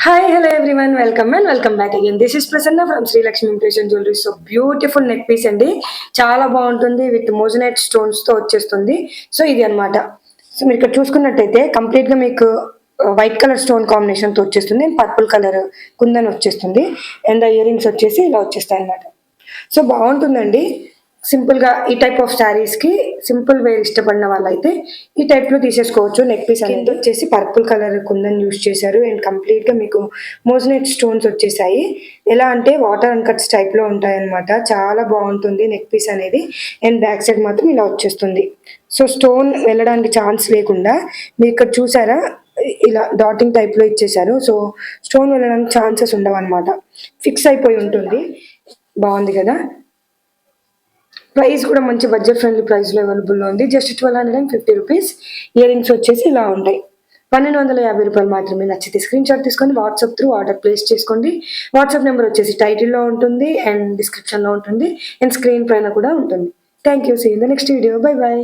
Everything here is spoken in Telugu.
Hi, hello everyone. Welcome and welcome back again. This is Prasanna from Sri Lakshmi Impression Jewelry. So beautiful neck piece అండి. చాలా బాగుంటుంది విత్ మోజనైట్ స్టోన్స్ తో వచ్చేస్తుంది. సో ఇది అన్నమాట. సో మీరు ఇక్కడ చూసుకున్నట్టయితే కంప్లీట్ గా మీకు వైట్ కలర్ స్టోన్ కాంబినేషన్ తో వచ్చేస్తుంది అండ్ పర్పుల్ కలర్ కుందన్ వచ్చేస్తుంది అండ్ ఇయర్ రింగ్స్ వచ్చేసి ఇలా వచ్చేస్తాయి అన్నమాట. సో బాగుంటుందండి. సింపుల్ గా ఈ టైప్ ఆఫ్ శారీస్ కి సింపుల్ వేర్ ఇష్టపడిన వాళ్ళైతే ఈ టైప్ లో తీసేసుకోవచ్చు. నెక్ పీస్ అనేది వచ్చేసి పర్పుల్ కలర్ కుందన్ యూస్ చేశారు అండ్ కంప్లీట్ గా మీకు మోజనైట్ స్టోన్స్ వచ్చేసాయి. ఎలా అంటే వాటర్ అండ్ కట్స్ టైప్ లో ఉంటాయి అనమాట. చాలా బాగుంటుంది నెక్ పీస్ అనేది అండ్ బ్యాక్ సైడ్ మాత్రం ఇలా వచ్చేస్తుంది. సో స్టోన్ వెళ్ళడానికి ఛాన్స్ లేకుండా మీరు ఇక్కడ చూసారా ఇలా డాటింగ్ టైప్ లో ఇచ్చేసారు. సో స్టోన్ వెళ్ళడానికి ఛాన్సెస్ ఉండవు అనమాట. ఫిక్స్ అయిపోయి ఉంటుంది. బాగుంది కదా. ప్రైస్ కూడా మంచి బడ్జెట్ ఫ్రెండ్లీ ప్రైస్లో అవైలబుల్లో ఉంది. Just 1250 rupees. ఇయర్ రింగ్స్ వచ్చేసి ఇలా ఉంటాయి. 1250 రూపాయలు మాత్రమే. నచ్చితే స్క్రీన్ షాట్ తీసుకొని వాట్సాప్ త్రూ ఆర్డర్ ప్లేస్ చేసుకోండి. వాట్సాప్ నెంబర్ వచ్చేసి టైటిల్లో ఉంటుంది అండ్ డిస్క్రిప్షన్లో ఉంటుంది అండ్ స్క్రీన్ పైన కూడా ఉంటుంది. Thank you. See in the next video. Bye by.